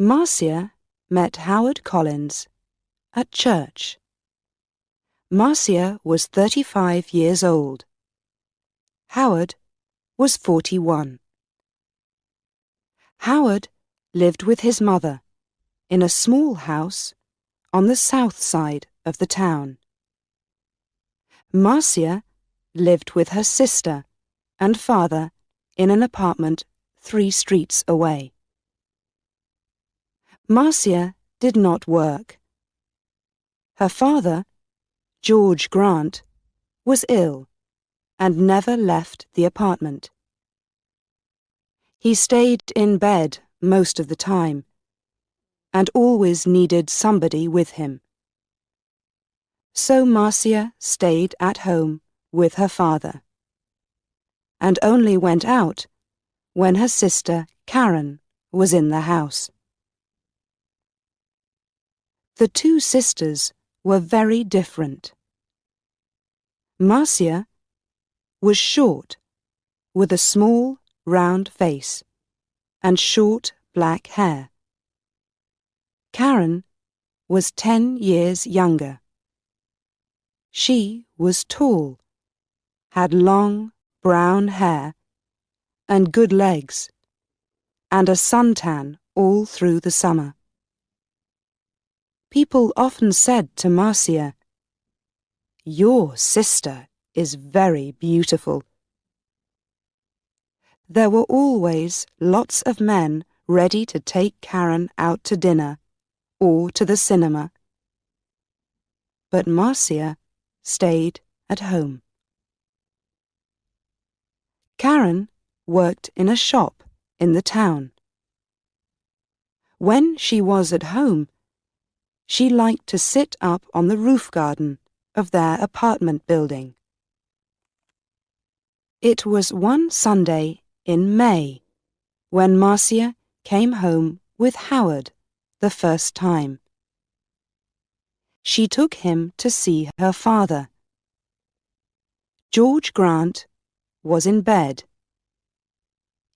Marcia met Howard Collins at church. Marcia was 35 years old. Howard was 41. Howard lived with his mother in a small house on the south side of the town. Marcia lived with her sister and father in an apartment 3 streets away. Marcia did not work. Her father, George Grant, was ill and never left the apartment. He stayed in bed most of the time and always needed somebody with him. So Marcia stayed at home with her father and only went out when her sister Karen was in the house. The 2 sisters were very different. Marcia was short, with a small, round face and short black hair. Karen was 10 years younger. She was tall, had long, brown hair and good legs, and a suntan all through the summer. People often said to Marcia, "Your sister is very beautiful." There were always lots of men ready to take Karen out to dinner or to the cinema. But Marcia stayed at home. Karen worked in a shop in the town. When she was at home, she liked to sit up on the roof garden of their apartment building. It was one Sunday in May when Marcia came home with Howard the first time. She took him to see her father. George Grant was in bed.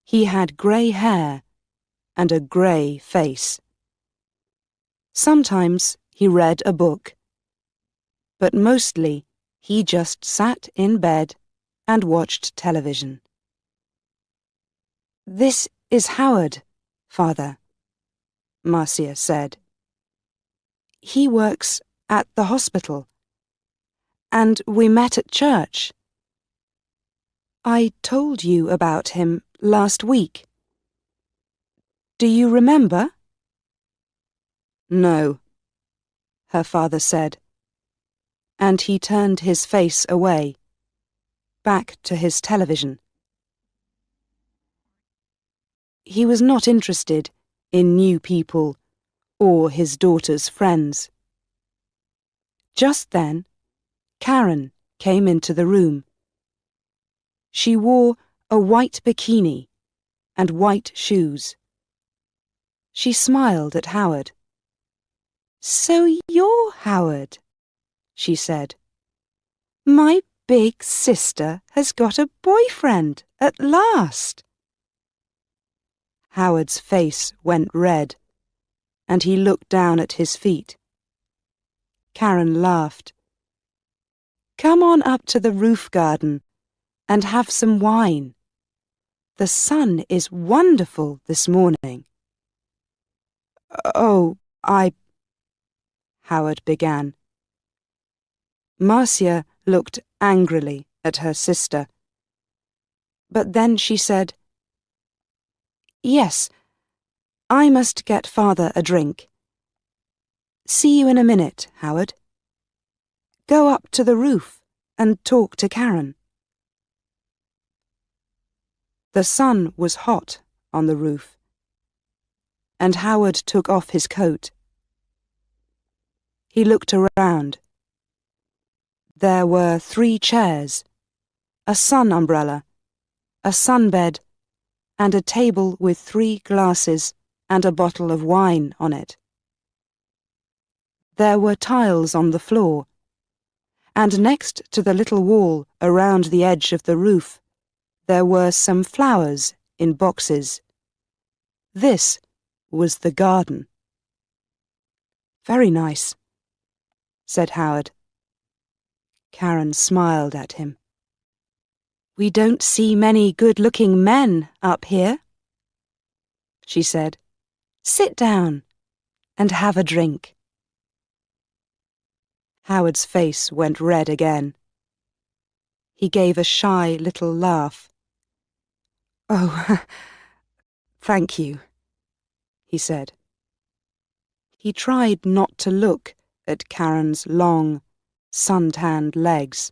He had grey hair and a grey face. Sometimes he read a book, but mostly he just sat in bed and watched television. "This is Howard, Father," Marcia said. "He works at the hospital, and we met at church. I told you about him last week. Do you remember?" "No," her father said, and he turned his face away, back to his television. He was not interested in new people or his daughter's friends. Just then, Karen came into the room. She wore a white bikini and white shoes. She smiled at Howard. "So you're Howard," she said. "My big sister has got a boyfriend at last." Howard's face went red, and he looked down at his feet. Karen laughed. "Come on up to the roof garden and have some wine. The sun is wonderful this morning." "Oh, Howard began. Marcia looked angrily at her sister. But then she said, "Yes, I must get Father a drink. See you in a minute, Howard. Go up to the roof and talk to Karen." The sun was hot on the roof, and Howard took off his coat. He looked around. There were 3 chairs, a sun umbrella, a sunbed, and a table with 3 glasses and a bottle of wine on it. There were tiles on the floor, and next to the little wall around the edge of the roof, there were some flowers in boxes. This was the garden. "Very nice," said Howard. Karen smiled at him. "We don't see many good-looking men up here," she said. "Sit down and have a drink." Howard's face went red again. He gave a shy little laugh. "Oh, thank you," he said. He tried not to look at Karen's long, sun-tanned legs,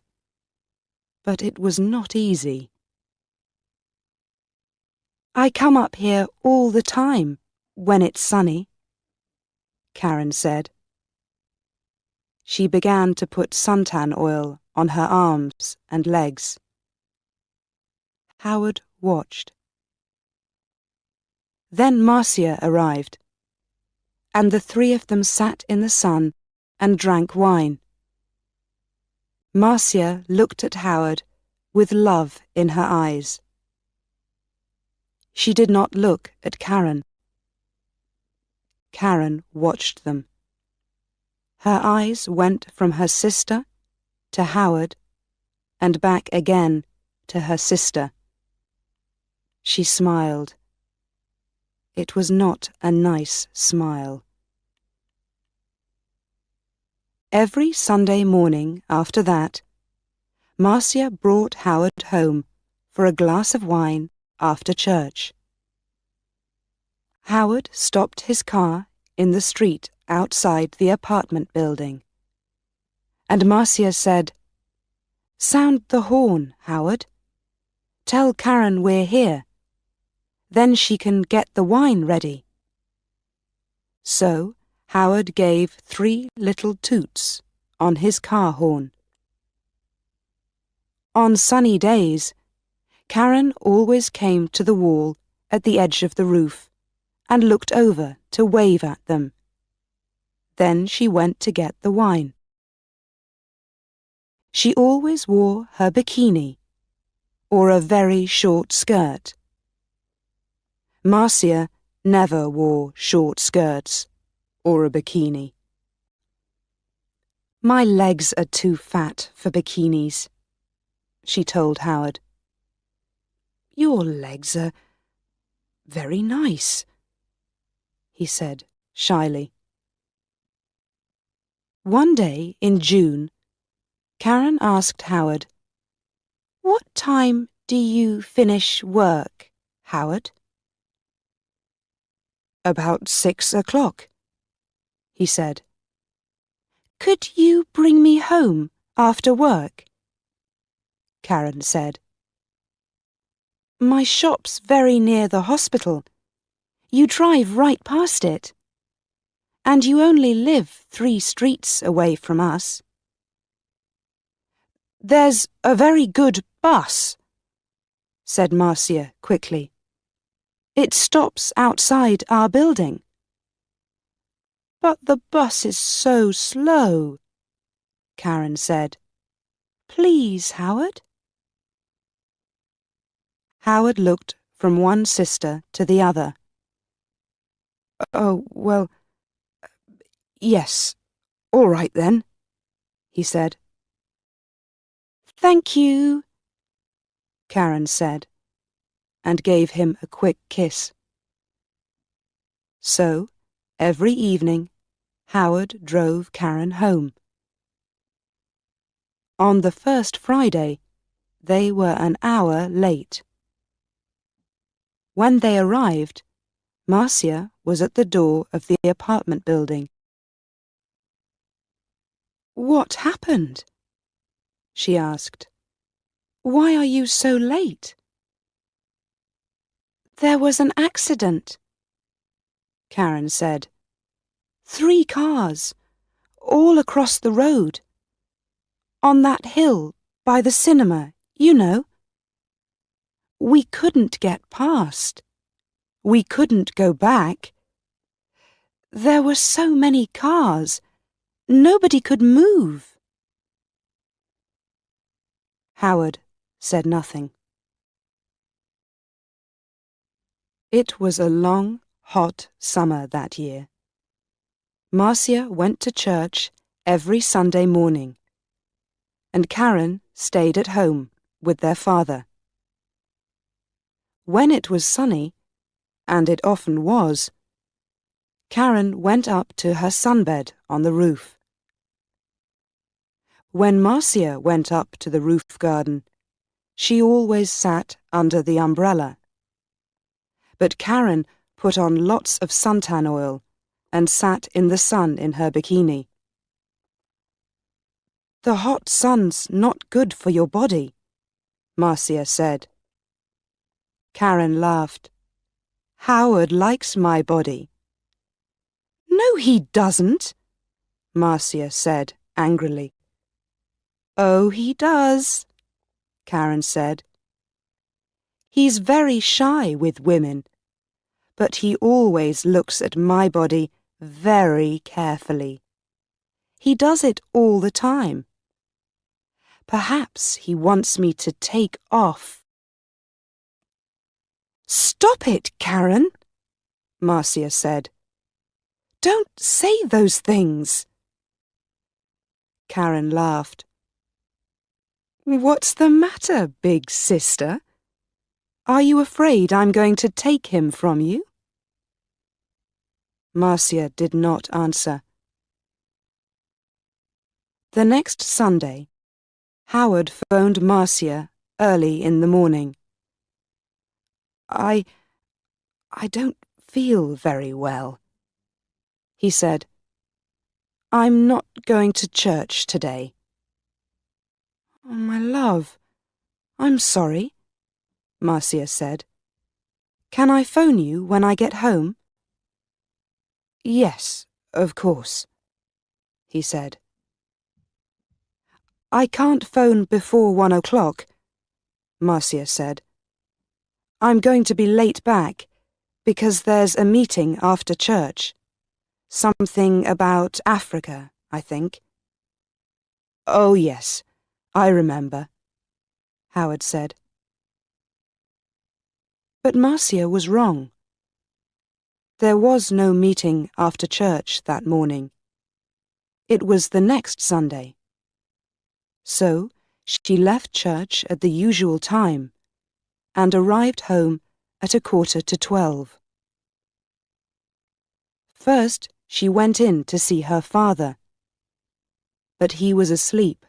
but it was not easy. "I come up here all the time when it's sunny," Karen said. She began to put suntan oil on her arms and legs. Howard watched. Then Marcia arrived, and the three of them sat in the sun and drank wine. Marcia looked at Howard with love in her eyes. She did not look at Karen. Karen watched them. Her eyes went from her sister to Howard and back again to her sister. She smiled. It was not a nice smile. Every Sunday morning after that, Marcia brought Howard home for a glass of wine after church. Howard stopped his car in the street outside the apartment building, and Marcia said, "Sound the horn, Howard. Tell Karen we're here. Then she can get the wine ready." So Howard gave 3 little toots on his car horn. On sunny days, Karen always came to the wall at the edge of the roof and looked over to wave at them. Then she went to get the wine. She always wore her bikini, or a very short skirt. Marcia never wore short skirts or a bikini. "My legs are too fat for bikinis," she told Howard. "Your legs are very nice," he said shyly. One day in June, Karen asked Howard, "What time do you finish work, Howard?" "About 6 o'clock," he said. "Could you bring me home after work?" Karen said. "My shop's very near the hospital. You drive right past it. And you only live 3 streets away from us." "There's a very good bus," said Marcia quickly. "It stops outside our building." "But the bus is so slow," Karen said. "Please, Howard." Howard looked from one sister to the other. "Oh, well, yes, all right then," he said. "Thank you," Karen said, and gave him a quick kiss. So, every evening, Howard drove Karen home. On the first Friday, they were an hour late. When they arrived, Marcia was at the door of the apartment building. "What happened?" she asked. "Why are you so late?" "There was an accident," Karen said. 3 cars, all across the road. On that hill by the cinema, you know. We couldn't get past. We couldn't go back. There were so many cars. Nobody could move." Howard said nothing. It was a long, hot summer that year. Marcia went to church every Sunday morning, and Karen stayed at home with their father. When it was sunny, and it often was, Karen went up to her sunbed on the roof. When Marcia went up to the roof garden, she always sat under the umbrella. But Karen put on lots of suntan oil and sat in the sun in her bikini. "The hot sun's not good for your body," Marcia said. Karen laughed. "Howard likes my body." "No, he doesn't," Marcia said angrily. "Oh, he does," Karen said. "He's very shy with women, but he always looks at my body very carefully. He does it all the time. Perhaps he wants me to take off." "Stop it, Karen," Marcia said. "Don't say those things." Karen laughed. "What's the matter, big sister? Are you afraid I'm going to take him from you?" Marcia did not answer. The next Sunday, Howard phoned Marcia early in the morning. I don't feel very well," he said. "I'm not going to church today." "Oh, my love, I'm sorry," Marcia said. "Can I phone you when I get home?" "Yes, of course," he said. "I can't phone before 1 o'clock," Marcia said. "I'm going to be late back because there's a meeting after church. Something about Africa, I think." "Oh, yes, I remember," Howard said. But Marcia was wrong. There was no meeting after church that morning. It was the next Sunday. So she left church at the usual time and arrived home at 11:45. First, she went in to see her father, but he was asleep.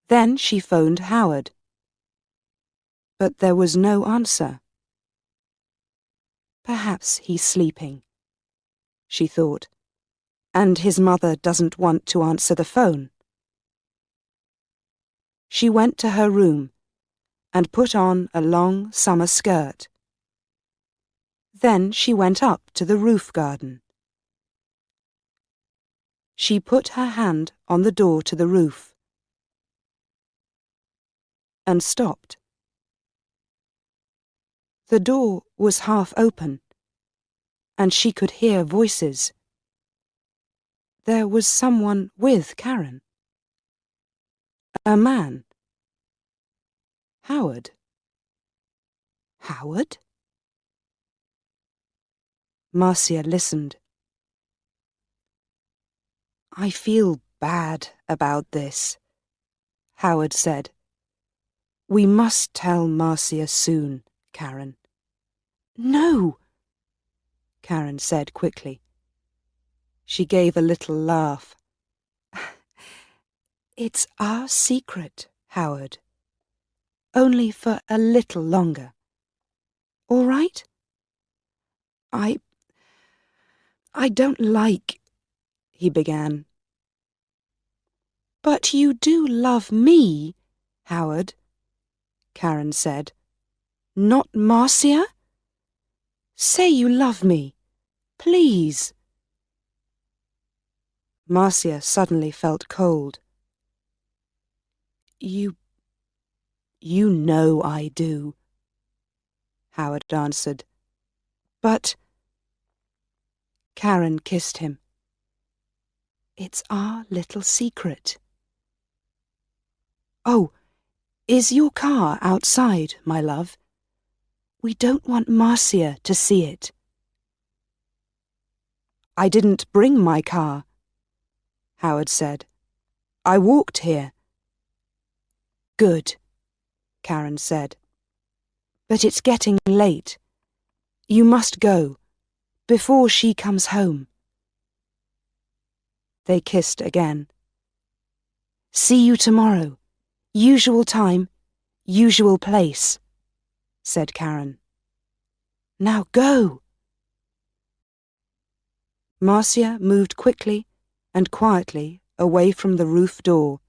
Then she phoned Howard, but there was no answer. "Perhaps he's sleeping," she thought, "and his mother doesn't want to answer the phone." She went to her room and put on a long summer skirt. Then she went up to the roof garden. She put her hand on the door to the roof and stopped. The door was half open, and she could hear voices. There was someone with Karen. A man. Howard. Howard? Marcia listened. "I feel bad about this," Howard said. "We must tell Marcia soon, Karen." "No," Karen said quickly. She gave a little laugh. "It's our secret, Howard. Only for a little longer. All right? I don't like," he began. "But you do love me, Howard," Karen said. "Not Marcia? Say you love me, please." Marcia suddenly felt cold. You know I do," Howard answered. "But—" Karen kissed him. "It's our little secret." "Oh, is your car outside, my love? We don't want Marcia to see it. I didn't bring my car, Howard said. I walked here. Good, Karen said. But it's getting late. You must go, before she comes home. They kissed again. See you tomorrow. Usual time, usual place, said Karen. Now go. Marcia moved quickly and quietly away from the roof door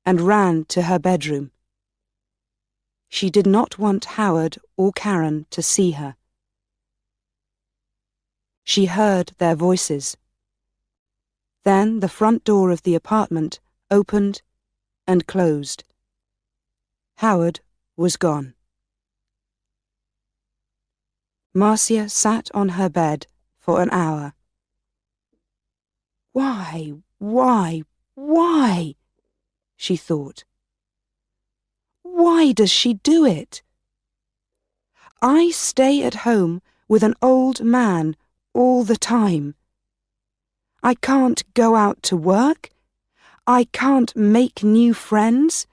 and ran to her bedroom. She did not want Howard or Karen to see her. She heard their voices. Then the front door of the apartment opened and closed. Howard was gone. Marcia sat on her bed for an hour. Why, she thought. Why does she do it? I stay at home with an old man all the time. I can't go out to work. I can't make new friends.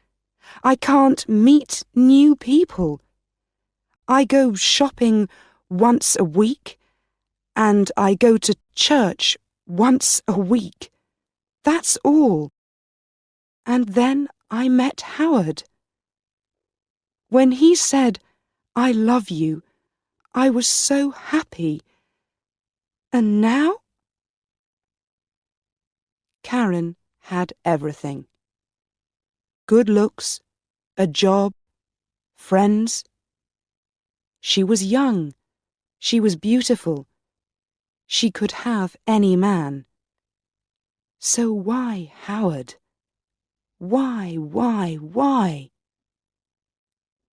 I can't meet new people. I go shopping once a week, and I go to church once a week. That's all. And then I met Howard. When he said, I love you, I was so happy. And now? Karen had everything. Good looks, a job, friends. She was young. She was beautiful. She could have any man. So why Howard? Why?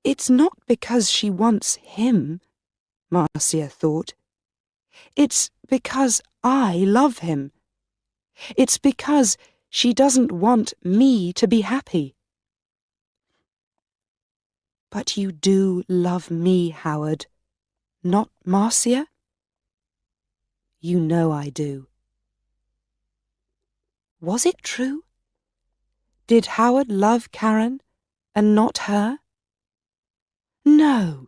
It's not because she wants him, Marcia thought. It's because I love him. It's because she doesn't want me to be happy. But you do love me, Howard, not Marcia? You know I do. Was it true? Did Howard love Karen and not her? No.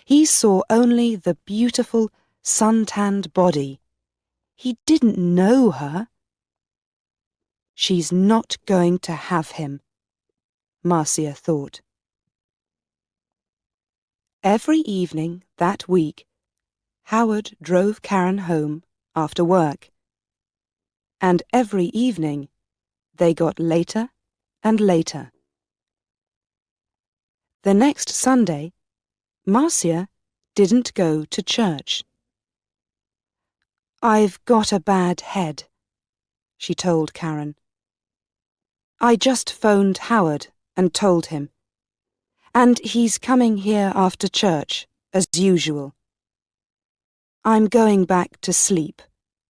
He saw only the beautiful, sun-tanned body. He didn't know her. She's not going to have him, Marcia thought. Every evening that week, Howard drove Karen home after work. And every evening, they got later and later. The next Sunday, Marcia didn't go to church. I've got a bad head, she told Karen. I just phoned Howard and told him. And he's coming here after church, as usual. I'm going back to sleep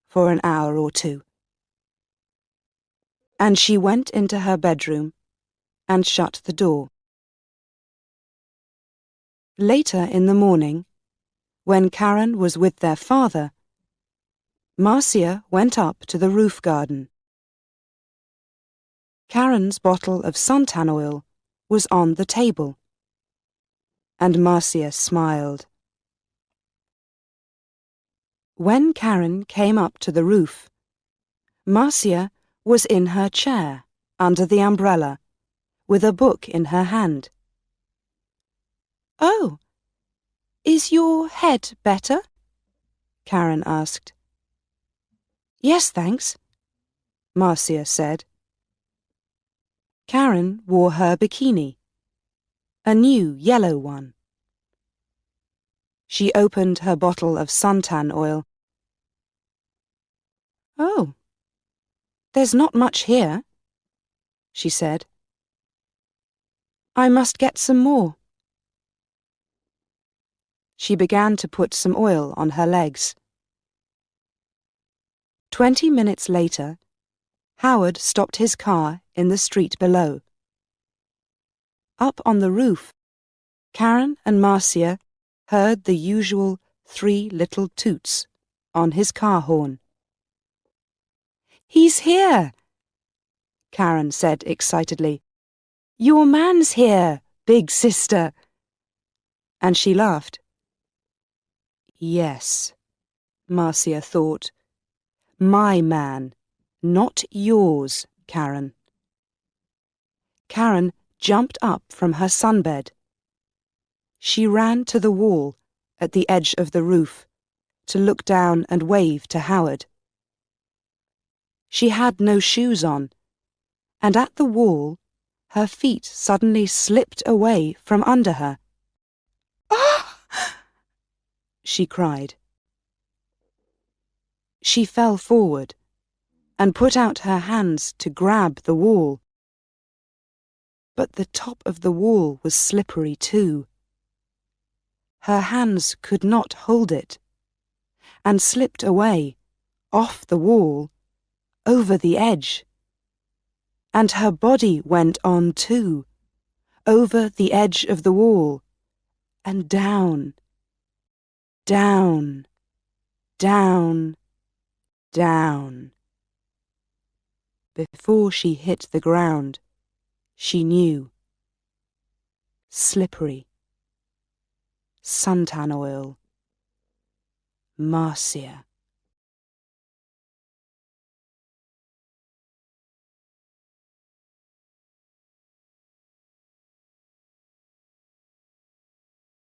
for an hour or two. And she went into her bedroom and shut the door. Later in the morning, when Karen was with their father, Marcia went up to the roof garden. Karen's bottle of suntan oil was on the table, and Marcia smiled. When Karen came up to the roof, Marcia was in her chair under the umbrella, with a book in her hand. Oh, is your head better? Karen asked. Yes, thanks, Marcia said. Karen wore her bikini, a new yellow one. She opened her bottle of suntan oil. Oh, there's not much here, she said. I must get some more. She began to put some oil on her legs. 20 minutes later, Howard stopped his car in the street below. Up on the roof, Karen and Marcia heard the usual 3 little toots on his car horn. "He's here!" Karen said excitedly. "Your man's here, big sister!" And she laughed. Yes, Marcia thought. My man, not yours, Karen. Karen jumped up from her sunbed. She ran to the wall at the edge of the roof to look down and wave to Howard. She had no shoes on, and at the wall her feet suddenly slipped away from under her. "Ah!" she cried. She fell forward and put out her hands to grab the wall. But the top of the wall was slippery too. Her hands could not hold it, and slipped away, off the wall, over the edge. And her body went on too, over the edge of the wall, and down, down, down, down. Before she hit the ground, she knew. Slippery. Suntan oil. Marcia.